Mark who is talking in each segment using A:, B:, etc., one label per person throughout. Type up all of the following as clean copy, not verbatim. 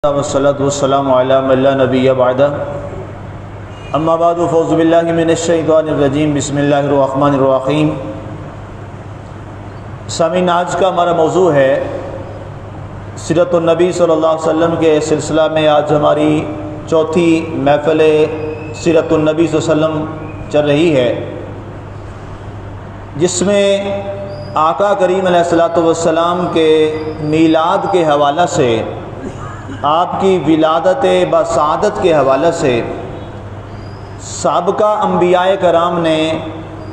A: والصلاة والسلام علی من لا نبی بعدہ اما بعد فاعوذ باللہ من الشیطان الرجیم بسم اللہ الرحمن الرحیم۔ سامعین، آج کا ہمارا موضوع ہے سیرت النبی صلی اللہ علیہ وسلم کے سلسلہ میں آج ہماری چوتھی محفل سیرت النبی صلی اللہ علیہ وسلم چل رہی ہے، جس میں آقا کریم علیہ الصلوۃ والسلام کے میلاد کے حوالہ سے، آپ کی ولادت بسعادت کے حوالے سے سابقہ انبیاء کرام نے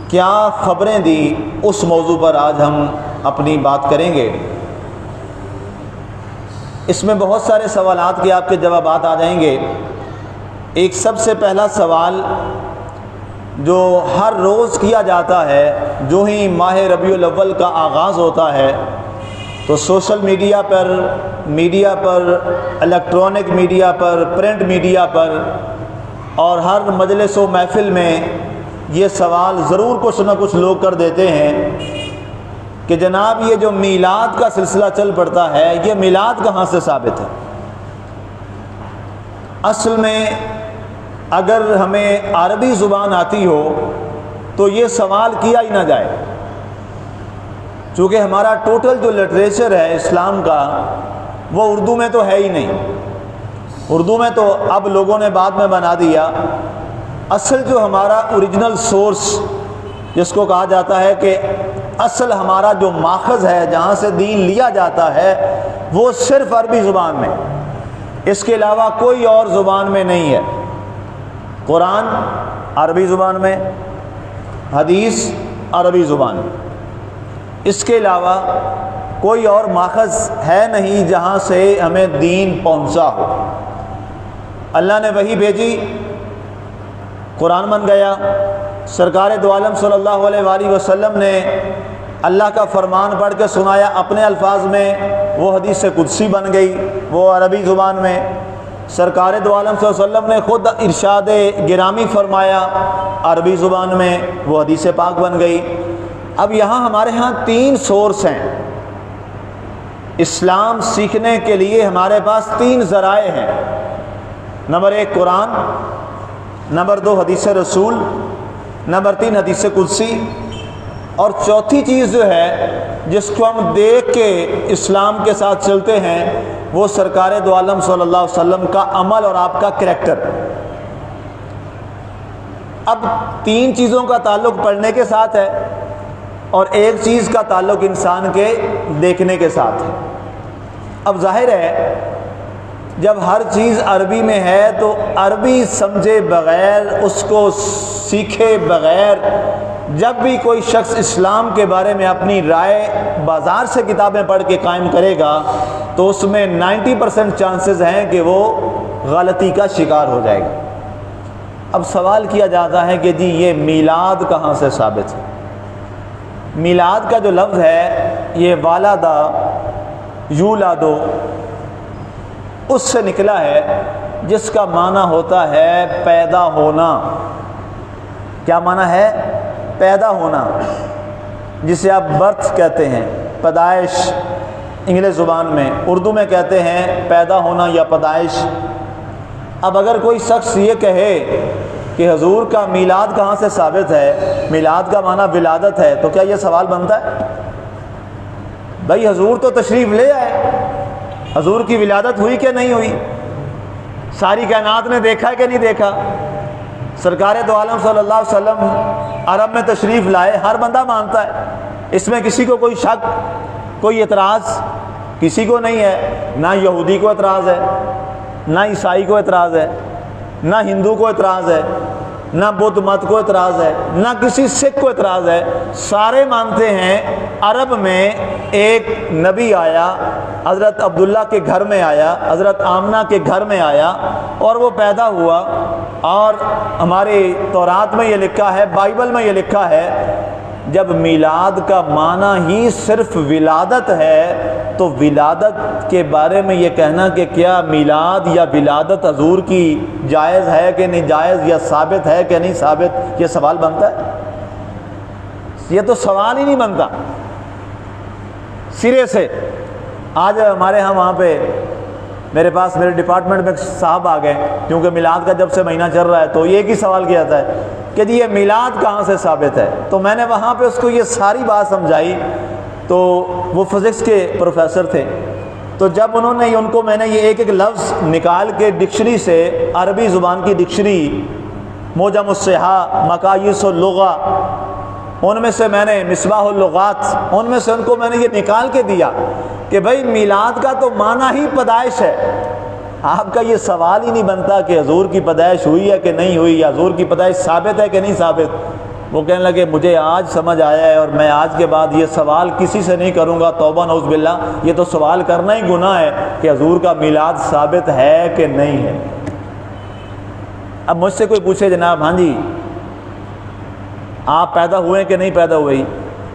A: کیا خبریں دی، اس موضوع پر آج ہم اپنی بات کریں گے۔ اس میں بہت سارے سوالات کے آپ کے جوابات آ جائیں گے۔ ایک سب سے پہلا سوال جو ہر روز کیا جاتا ہے، جو ہی ماہ ربیع الاول کا آغاز ہوتا ہے تو سوشل میڈیا پر الیکٹرانک میڈیا پر، پرنٹ میڈیا پر اور ہر مجلس و محفل میں یہ سوال ضرور کچھ نہ کچھ لوگ کر دیتے ہیں کہ جناب یہ جو میلاد کا سلسلہ چل پڑتا ہے، یہ میلاد کہاں سے ثابت ہے؟ اصل میں اگر ہمیں عربی زبان آتی ہو تو یہ سوال کیا ہی نہ جائے، چونکہ ہمارا ٹوٹل جو لٹریچر ہے اسلام کا وہ اردو میں تو ہے ہی نہیں۔ اردو میں تو اب لوگوں نے بعد میں بنا دیا۔ اصل جو ہمارا اوریجنل سورس، جس کو کہا جاتا ہے کہ اصل ہمارا جو ماخذ ہے، جہاں سے دین لیا جاتا ہے، وہ صرف عربی زبان میں، اس کے علاوہ کوئی اور زبان میں نہیں ہے۔ قرآن عربی زبان میں، حدیث عربی زبان میں، اس کے علاوہ کوئی اور ماخذ ہے نہیں جہاں سے ہمیں دین پہنچا ہو۔ اللہ نے وحی بھیجی، قرآن بن گیا، سرکار دو عالم صلی اللہ علیہ وآلہ وسلم نے اللہ کا فرمان پڑھ کے سنایا اپنے الفاظ میں، وہ حدیث قدسی بن گئی، وہ عربی زبان میں۔ سرکار دو عالم صلی اللہ علیہ وسلم نے خود ارشاد گرامی فرمایا عربی زبان میں، وہ حدیث پاک بن گئی۔ اب یہاں ہمارے ہاں تین سورس ہیں اسلام سیکھنے کے لیے، ہمارے پاس تین ذرائع ہیں۔ نمبر ایک قرآن، نمبر دو حدیث رسول، نمبر تین حدیث قدسی، اور چوتھی چیز جو ہے جس کو ہم دیکھ کے اسلام کے ساتھ چلتے ہیں، وہ سرکار دو عالم صلی اللہ علیہ وسلم کا عمل اور آپ کا کریکٹر۔ اب تین چیزوں کا تعلق پڑھنے کے ساتھ ہے اور ایک چیز کا تعلق انسان کے دیکھنے کے ساتھ ہے۔ اب ظاہر ہے جب ہر چیز عربی میں ہے تو عربی سمجھے بغیر، اس کو سیکھے بغیر جب بھی کوئی شخص اسلام کے بارے میں اپنی رائے بازار سے کتابیں پڑھ کے قائم کرے گا تو اس میں 90% چانسز ہیں کہ وہ غلطی کا شکار ہو جائے گا۔ اب سوال کیا جاتا ہے کہ جی یہ میلاد کہاں سے ثابت ہے؟ میلاد کا جو لفظ ہے یہ والدہ یولادو، اس سے نکلا ہے، جس کا معنی ہوتا ہے پیدا ہونا۔ کیا معنی ہے؟ پیدا ہونا، جسے آپ برتھ کہتے ہیں، پیدائش انگلش زبان میں، اردو میں کہتے ہیں پیدا ہونا یا پیدائش۔ اب اگر کوئی شخص یہ کہے کہ حضور کا میلاد کہاں سے ثابت ہے، میلاد کا معنی ولادت ہے، تو کیا یہ سوال بنتا ہے؟ بھائی حضور تو تشریف لے آئے، حضور کی ولادت ہوئی کہ نہیں ہوئی؟ ساری کائنات نے دیکھا کہ نہیں دیکھا؟ سرکار دو عالم صلی اللہ علیہ وسلم عرب میں تشریف لائے، ہر بندہ مانتا ہے، اس میں کسی کو کوئی شک، کوئی اعتراض کسی کو نہیں ہے۔ نہ یہودی کو اعتراض ہے، نہ عیسائی کو اعتراض ہے، نہ ہندو کو اعتراض ہے، نہ بدھ مت کو اعتراض ہے، نہ کسی سکھ کو اعتراض ہے۔ سارے مانتے ہیں عرب میں ایک نبی آیا، حضرت عبداللہ کے گھر میں آیا، حضرت آمنہ کے گھر میں آیا اور وہ پیدا ہوا، اور ہمارے تورات میں یہ لکھا ہے، بائبل میں یہ لکھا ہے، جب میلاد کا معنی ہی صرف ولادت ہے تو ولادت کے بارے میں یہ کہنا کہ کیا میلاد یا ولادت حضور کی جائز ہے کہ نہیں جائز، یا ثابت ہے کہ نہیں ثابت، یہ سوال بنتا ہے؟ یہ تو سوال ہی نہیں بنتا سرے سے۔ آج ہمارے ہاں وہاں پہ میرے پاس میرے ڈپارٹمنٹ میں صاحب آ گئے، کیونکہ میلاد کا جب سے مہینہ چل رہا ہے تو ایک ہی سوال کیا جاتا ہے کہ جی یہ میلاد کہاں سے ثابت ہے؟ تو میں نے وہاں پہ اس کو یہ ساری بات سمجھائی۔ تو وہ فزکس کے پروفیسر تھے، تو جب انہوں نے ان کو میں نے یہ ایک ایک لفظ نکال کے ڈکشنری سے، عربی زبان کی ڈکشنری، معجم الصحاح، مقاییس اللغہ، ان میں سے میں نے مصباح اللغات، ان میں سے ان کو میں نے یہ نکال کے دیا کہ بھائی میلاد کا تو معنی ہی پیدائش ہے۔ آپ کا یہ سوال ہی نہیں بنتا کہ حضور کی پیدائش ہوئی ہے کہ نہیں ہوئی، یا حضور کی پیدائش ثابت ہے کہ نہیں ثابت۔ وہ کہنے لگے مجھے آج سمجھ آیا ہے، اور میں آج کے بعد یہ سوال کسی سے نہیں کروں گا، توبہ نعوذ باللہ، یہ تو سوال کرنا ہی گناہ ہے کہ حضور کا میلاد ثابت ہے کہ نہیں ہے۔ اب مجھ سے کوئی پوچھے جناب ہاں جی آپ پیدا ہوئے کہ نہیں پیدا ہوئے،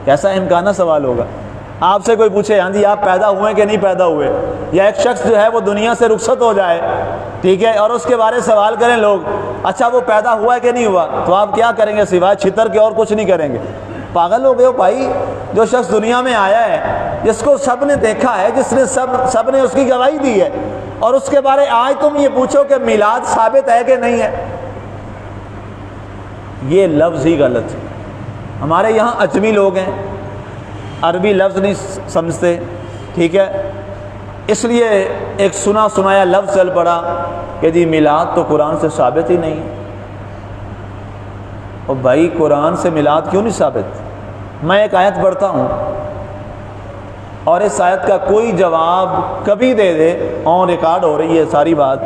A: کیسا امکانہ سوال ہوگا۔ آپ سے کوئی پوچھے ہاں جی آپ پیدا ہوئے کہ نہیں پیدا ہوئے، یا ایک شخص جو ہے وہ دنیا سے رخصت ہو جائے، ٹھیک ہے، اور اس کے بارے سوال کریں لوگ، اچھا وہ پیدا ہوا ہے کہ نہیں ہوا، تو آپ کیا کریں گے سوائے چھتر کے اور کچھ نہیں کریں گے۔ پاگل ہو گئے ہو بھائی؟ جو شخص دنیا میں آیا ہے، جس کو سب نے دیکھا ہے، جس نے سب نے اس کی گواہی دی ہے، اور اس کے بارے آج تم یہ پوچھو کہ میلاد ثابت ہے کہ نہیں ہے، یہ لفظ ہی غلط ہے۔ ہمارے یہاں اجمی لوگ ہیں، عربی لفظ نہیں سمجھتے، ٹھیک ہے، اس لیے ایک سنا سنایا لفظ چل پڑا کہ جی میلاد تو قرآن سے ثابت ہی نہیں۔ اور بھائی قرآن سے میلاد کیوں نہیں ثابت؟ میں ایک آیت پڑھتا ہوں اور اس آیت کا کوئی جواب کبھی دے دے، آن ریکارڈ ہو رہی ہے ساری بات۔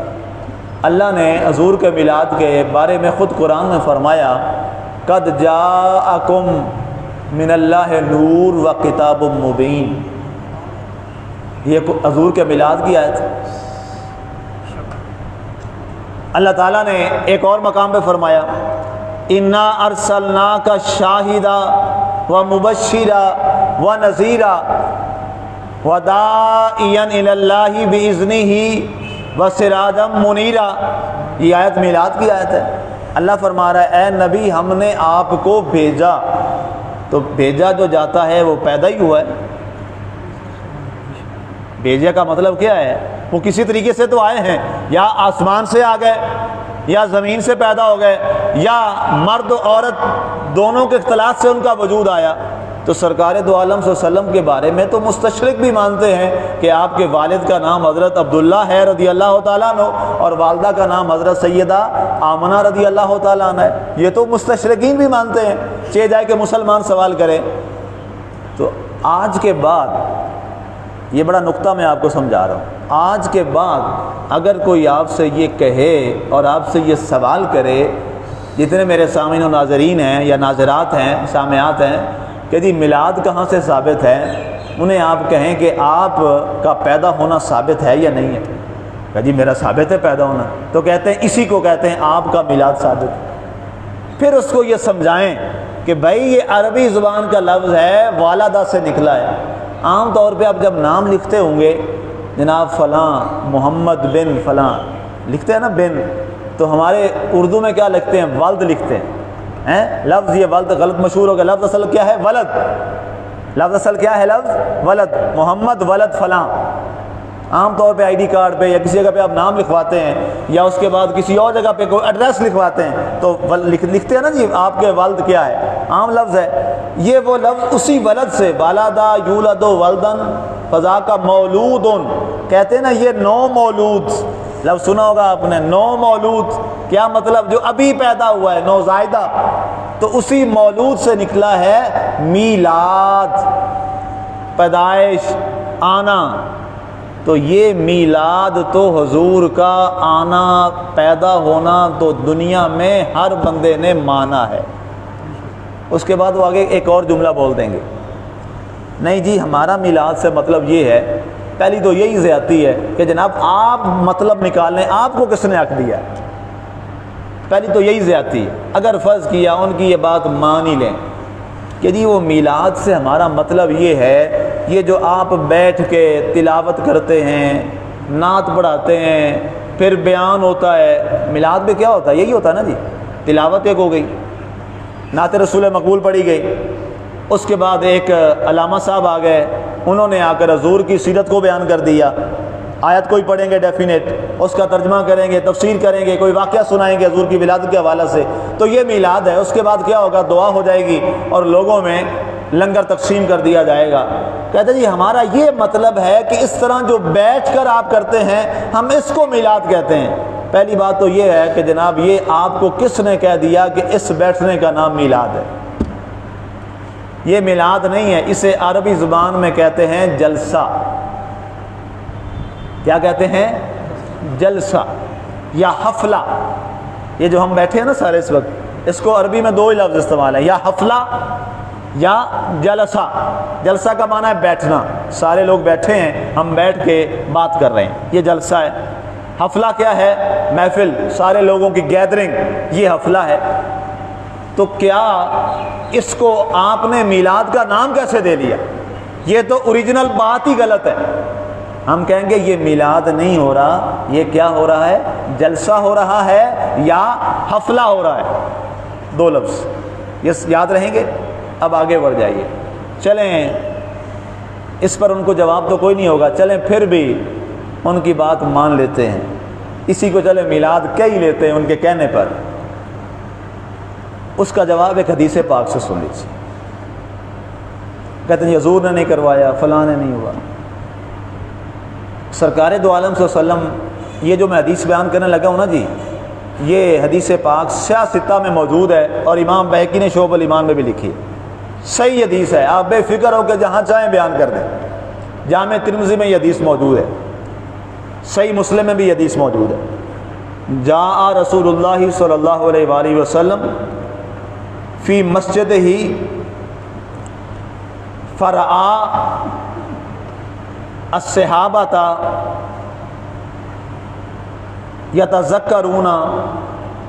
A: اللہ نے حضور کے میلاد کے بارے میں خود قرآن میں فرمایا قد جاءکم من اللہ نور و کتاب مبین، یہ حضور کے میلاد کی آیت۔ اللہ تعالیٰ نے ایک اور مقام پہ فرمایا انا ارسلناک شاہدا و مبشرا و نذیرا و داعیا الی اللہ باذنہ و سراجا منیرا، یہ آیت میلاد کی آیت ہے۔ اللہ فرما رہا ہے اے نبی ہم نے آپ کو بھیجا، تو بھیجا جو جاتا ہے وہ پیدا ہی ہوا ہے۔ بھیجے کا مطلب کیا ہے؟ وہ کسی طریقے سے تو آئے ہیں، یا آسمان سے آ گئے، یا زمین سے پیدا ہو گئے، یا مرد و عورت دونوں کے اختلاط سے ان کا وجود آیا۔ تو سرکار دو عالم صلی اللہ علیہ وسلم کے بارے میں تو مستشرق بھی مانتے ہیں کہ آپ کے والد کا نام حضرت عبداللہ ہے رضی اللہ تعالیٰ عنہ، اور والدہ کا نام حضرت سیدہ آمنہ رضی اللہ تعالیٰ عنہ ہے۔ یہ تو مستشرقین بھی مانتے ہیں، چاہے جائے کہ مسلمان سوال کریں۔ تو آج کے بعد یہ بڑا نقطہ میں آپ کو سمجھا رہا ہوں، آج کے بعد اگر کوئی آپ سے یہ کہے اور آپ سے یہ سوال کرے، جتنے میرے سامعین و ناظرین ہیں یا ناظرات ہیں، سامعات ہیں، کہ جی میلاد کہاں سے ثابت ہے، انہیں آپ کہیں کہ آپ کا پیدا ہونا ثابت ہے یا نہیں ہے، کہ جی میرا ثابت ہے پیدا ہونا، تو کہتے ہیں اسی کو کہتے ہیں آپ کا میلاد ثابت ہے۔ پھر اس کو یہ سمجھائیں کہ بھائی یہ عربی زبان کا لفظ ہے، والدہ سے نکلا ہے۔ عام طور پہ آپ جب نام لکھتے ہوں گے جناب فلاں محمد بن فلاں لکھتے ہیں نا بن، تو ہمارے اردو میں کیا لکھتے ہیں؟ ولد لکھتے ہیں۔ لفظ یہ ولد غلط مشہور ہو گیا، لفظ اصل کیا ہے؟ ولد۔ لفظ اصل کیا ہے؟ لفظ ولد، محمد ولد فلاں۔ عام طور پہ آئی ڈی کارڈ پہ یا کسی جگہ پہ آپ نام لکھواتے ہیں، یا اس کے بعد کسی اور جگہ پہ کوئی ایڈریس لکھواتے ہیں تو لکھتے ہیں نا جی آپ کے والد کیا ہے، عام لفظ ہے۔ یہ وہ لفظ اسی ولد سے، والدہ یولد ولدن فذاک مولود، کہتے ہیں نا یہ نو مولود، لفظ سنا ہوگا آپ نے، نو مولود، کیا مطلب؟ جو ابھی پیدا ہوا ہے، نوزائیدہ۔ تو اسی مولود سے نکلا ہے میلاد، پیدائش، آنا۔ تو یہ میلاد تو حضور کا آنا، پیدا ہونا تو دنیا میں ہر بندے نے مانا ہے۔ اس کے بعد وہ آگے ایک اور جملہ بول دیں گے، نہیں جی ہمارا میلاد سے مطلب یہ ہے۔ پہلی تو یہی زیادتی ہے کہ جناب آپ مطلب نکالیں، آپ کو کس نے حق دیا؟ پہلی تو یہی زیادتی ہے۔ اگر فرض کیا ان کی یہ بات مان ہی لیں کہ جی وہ میلاد سے ہمارا مطلب یہ ہے، یہ جو آپ بیٹھ کے تلاوت کرتے ہیں، نعت پڑھاتے ہیں، پھر بیان ہوتا ہے، میلاد میں کیا ہوتا ہے؟ یہی ہوتا ہے نا جی، تلاوت ایک ہو گئی، نعت رسول مقبول پڑھی گئی، اس کے بعد ایک علامہ صاحب آ گئے، انہوں نے آ کر حضور کی سیرت کو بیان کر دیا، آیت کوئی پڑھیں گے ڈیفینیٹ، اس کا ترجمہ کریں گے، تفسیر کریں گے، کوئی واقعہ سنائیں گے حضور کی ولادت کے حوالے سے، تو یہ میلاد ہے۔ اس کے بعد کیا ہوگا؟ دعا ہو جائے گی اور لوگوں میں لنگر تقسیم کر دیا جائے گا۔ کہتے ہیں جی ہمارا یہ مطلب ہے کہ اس طرح جو بیٹھ کر آپ کرتے ہیں ہم اس کو میلاد کہتے ہیں۔ پہلی بات تو یہ ہے کہ جناب یہ آپ کو کس نے کہہ دیا کہ اس بیٹھنے کا نام میلاد ہے؟ یہ میلاد نہیں ہے، اسے عربی زبان میں کہتے ہیں جلسہ۔ کیا کہتے ہیں؟ جلسہ یا حفلہ۔ یہ جو ہم بیٹھے ہیں نا سارے اس وقت، اس کو عربی میں دو ہی لفظ استعمال ہے، یا حفلہ یا جلسہ۔ جلسہ کا معنی ہے بیٹھنا، سارے لوگ بیٹھے ہیں، ہم بیٹھ کے بات کر رہے ہیں، یہ جلسہ ہے۔ حفلہ کیا ہے؟ محفل، سارے لوگوں کی گیدرنگ، یہ حفلہ ہے۔ تو کیا اس کو آپ نے میلاد کا نام کیسے دے دیا؟ یہ تو اوریجنل بات ہی غلط ہے۔ ہم کہیں گے یہ میلاد نہیں ہو رہا، یہ کیا ہو رہا ہے؟ جلسہ ہو رہا ہے یا حفلہ ہو رہا ہے، دو لفظ یہ یاد رہیں گے۔ اب آگے بڑھ جائیے، چلیں اس پر ان کو جواب تو کوئی نہیں ہوگا، چلیں پھر بھی ان کی بات مان لیتے ہیں، اسی کو چلیں میلاد کہہ ہی لیتے ہیں ان کے کہنے پر۔ اس کا جواب ایک حدیث پاک سے سن لیجیے۔ کہتے ہیں حضور نے نہیں کروایا، فلاں نے نہیں ہوا۔ سرکار دو عالم صلی اللہ علیہ وسلم، یہ جو میں حدیث بیان کرنے لگا ہوں نا جی، یہ حدیث پاک سیاہ ستہ میں موجود ہے اور امام بہقی نے شعب الایمان میں بھی لکھی ہے، صحیح حدیث ہے، آپ بے فکر ہو کہ جہاں چاہیں بیان کر دیں۔ جامع ترمذی میں یہ حدیث موجود ہے، صحیح مسلم میں بھی یہ حدیث موجود ہے۔ جاء رسول اللہ صلی اللہ علیہ وآلہ وسلم فی مسجد ہی فرعا الصحابۃ یتذکرون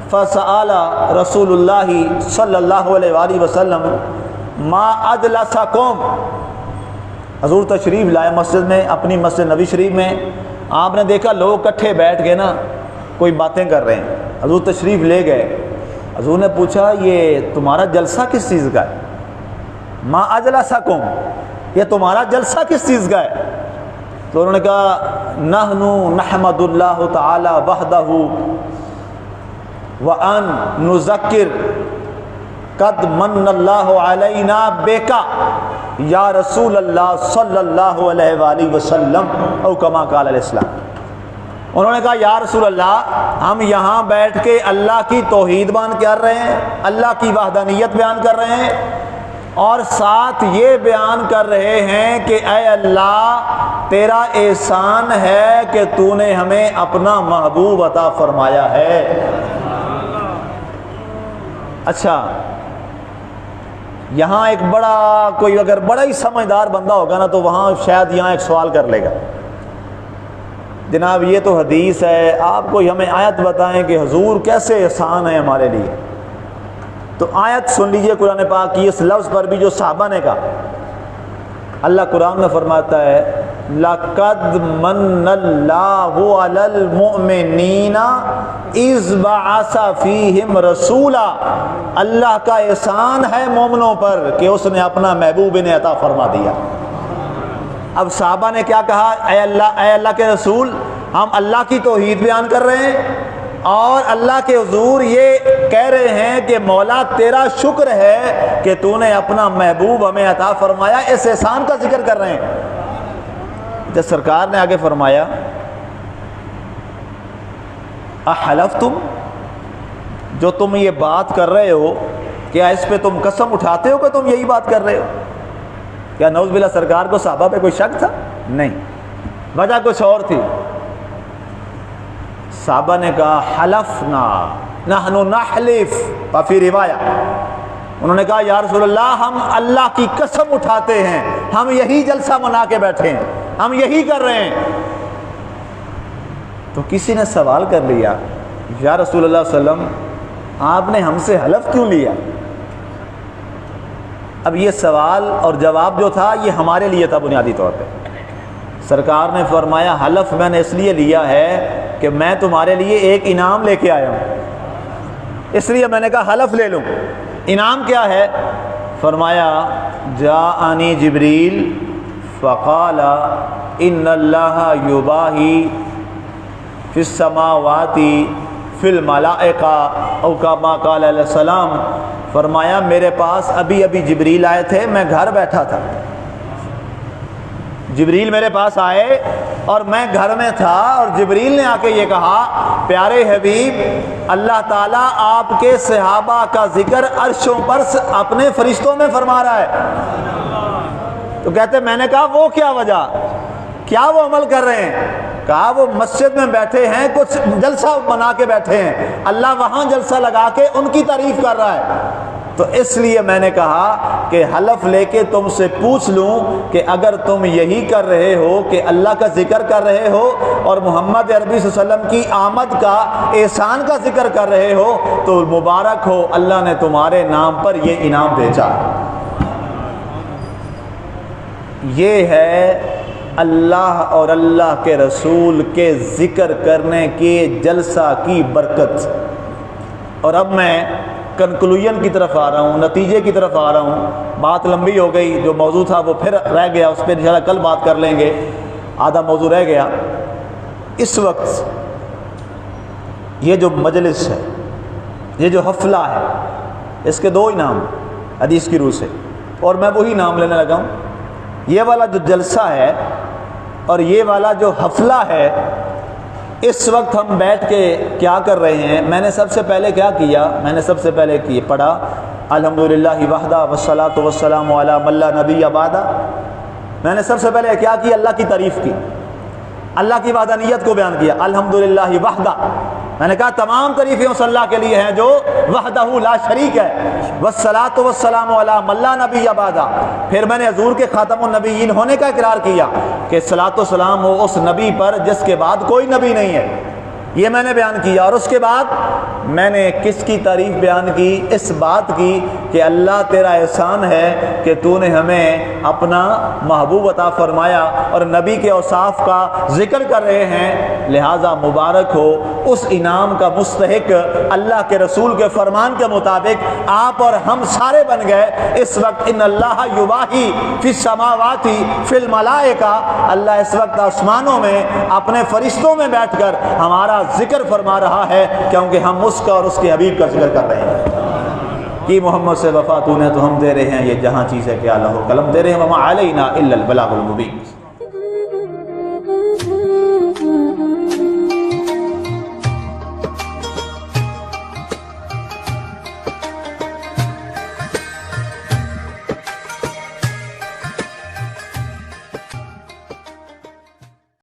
A: فسأل رسول اللہ صلی اللہ علیہ وآلہ وسلم ما اجلسکم۔ حضور تشریف لائے مسجد میں، اپنی مسجد نبی شریف میں، آپ نے دیکھا لوگ کٹھے بیٹھ گئے نا، کوئی باتیں کر رہے ہیں، حضور تشریف لے گئے۔ حضور نے پوچھا یہ تمہارا جلسہ کس چیز کا ہے؟ ما اجلسکم، یہ تمہارا جلسہ کس چیز کا ہے؟ تو انہوں نے کہا نحن نحمد اللہ تعالی وحدہ وان نذکر قد من اللہ علینا بیکا یا رسول اللہ صلی اللہ علیہ وآلہ وسلم او کما قال علیہ السلام۔ انہوں نے کہا یا رسول اللہ ہم یہاں بیٹھ کے اللہ کی توحید بیان کر رہے ہیں، اللہ کی وحدانیت بیان کر رہے ہیں، اور ساتھ یہ بیان کر رہے ہیں کہ اے اللہ تیرا احسان ہے کہ تو نے ہمیں اپنا محبوب عطا فرمایا ہے۔ اچھا، یہاں ایک بڑا کوئی اگر بڑا ہی سمجھدار بندہ ہوگا نا تو وہاں شاید یہاں ایک سوال کر لے گا، جناب یہ تو حدیث ہے، آپ کو ہمیں آیت بتائیں کہ حضور کیسے احسان ہے ہمارے لیے۔ تو آیت سن لیجئے قرآن پاک کی، اس لفظ پر بھی جو صحابہ نے کہا، اللہ قرآن میں فرماتا ہے لَقَدْ مَنَّ اللَّهُ عَلَى الْمُؤْمِنِينَ إِذْ بَعَثَ فِيهِمْ رَسُولًا۔ اللہ کا احسان ہے مومنوں پر کہ اس نے اپنا محبوب انہیں عطا فرما دیا۔ اب صحابہ نے کیا کہا؟ اے اللہ کے رسول، ہم اللہ کی توحید بیان کر رہے ہیں اور اللہ کے حضور یہ کہہ رہے ہیں کہ مولا تیرا شکر ہے کہ تو نے اپنا محبوب ہمیں عطا فرمایا، اس احسان کا ذکر کر رہے ہیں۔ جب سرکار نے آگے فرمایا احلفتم، جو تم یہ بات کر رہے ہو کیا اس پہ تم قسم اٹھاتے ہو کہ تم یہی بات کر رہے ہو؟ کیا نعوذ باللہ سرکار کو صحابہ پہ کوئی شک تھا؟ نہیں، وجہ کچھ اور تھی۔ صحابہ نے کہا حلفنا نحن نحلف، فی روایہ انہوں نے کہا یا رسول اللہ ہم اللہ کی قسم اٹھاتے ہیں، ہم یہی جلسہ منا کے بیٹھے ہیں، ہم یہی کر رہے ہیں۔ تو کسی نے سوال کر لیا یا رسول اللہ صلی اللہ علیہ وسلم آپ نے ہم سے حلف کیوں لیا؟ اب یہ سوال اور جواب جو تھا یہ ہمارے لیے تھا بنیادی طور پہ۔ سرکار نے فرمایا حلف میں نے اس لیے لیا ہے کہ میں تمہارے لیے ایک انعام لے کے آیا ہوں، اس لیے میں نے کہا حلف لے لوں۔ انعام کیا ہے؟ فرمایا جاءنی جبریل فقال ان اللہ یباہی فی السماوات فی الملائکہ او کما قال علیہ السلام، فرمایا میرے پاس ابھی جبریل آئے تھے، میں گھر بیٹھا تھا، جبریل میرے پاس آئے اور میں گھر میں تھا، اور جبریل نے آ کے یہ کہا پیارے حبیب اللہ تعالیٰ آپ کے صحابہ کا ذکر عرشوں پر اپنے فرشتوں میں فرما رہا ہے۔ تو کہتے میں نے کہا وہ کیا وجہ، کیا وہ عمل کر رہے ہیں؟ کہا وہ مسجد میں بیٹھے ہیں، کچھ جلسہ بنا کے بیٹھے ہیں، اللہ وہاں جلسہ لگا کے ان کی تعریف کر رہا ہے۔ تو اس لیے میں نے کہا کہ حلف لے کے تم سے پوچھ لوں کہ اگر تم یہی کر رہے ہو کہ اللہ کا ذکر کر رہے ہو اور محمد عربی صلی اللہ علیہ وسلم کی آمد کا، احسان کا ذکر کر رہے ہو، تو مبارک ہو، اللہ نے تمہارے نام پر یہ انعام بھیجا۔ یہ ہے اللہ اور اللہ کے رسول کے ذکر کرنے کے جلسہ کی برکت۔ اور اب میں کنکلوژن کی طرف آ رہا ہوں، نتیجے کی طرف آ رہا ہوں۔ بات لمبی ہو گئی، جو موضوع تھا وہ پھر رہ گیا، اس پہ انشاءاللہ کل بات کر لیں گے، آدھا موضوع رہ گیا۔ اس وقت یہ جو مجلس ہے، یہ جو حفلہ ہے، اس کے دو انعام حدیث کی روح سے، اور میں وہی نام لینے لگا ہوں۔ یہ والا جو جلسہ ہے اور یہ والا جو حفلہ ہے، اس وقت ہم بیٹھ کے کیا کر رہے ہیں؟ میں نے سب سے پہلے کیا کیا؟ میں نے سب سے پہلے پڑھا الحمدللہ وحدہ والصلاۃ والسلام علی من لا نبی بعدہ۔ میں نے سب سے پہلے کیا کیا؟ اللہ کی تعریف کی، اللہ کی وحدانیت کو بیان کیا، الحمدللہ وحدہ۔ میں نے کہا تمام تعریفیں اس اللہ کے لیے ہیں جو وحدہ لا شریک ہے، والصلاۃ والسلام علی من لا نبی بعدہ۔ پھر میں نے حضور کے خاتم النبیین ہونے کا اقرار کیا کہ صلاۃ و سلام ہو اس نبی پر جس کے بعد کوئی نبی نہیں ہے، یہ میں نے بیان کیا۔ اور اس کے بعد میں نے کس کی تعریف بیان کی؟ اس بات کی کہ اللہ تیرا احسان ہے کہ تو نے ہمیں اپنا محبوب عطا فرمایا اور نبی کے اوصاف کا ذکر کر رہے ہیں، لہٰذا مبارک ہو، اس انعام کا مستحق اللہ کے رسول کے فرمان کے مطابق آپ اور ہم سارے بن گئے۔ اس وقت ان اللہ یباہی فی السماوات فی الملائکہ، اللہ اس وقت آسمانوں میں اپنے فرشتوں میں بیٹھ کر ہمارا ذکر فرما رہا ہے، کیونکہ ہم اس کا اور اس کے حبیب کا ذکر کر رہے ہیں کہ محمد سے وفا تو نے تو ہم دے رہے ہیں، یہ جہاں چیز ہے کہ اللہ قلم دے رہے ہیں، وما علینا الا البلاغ المبین۔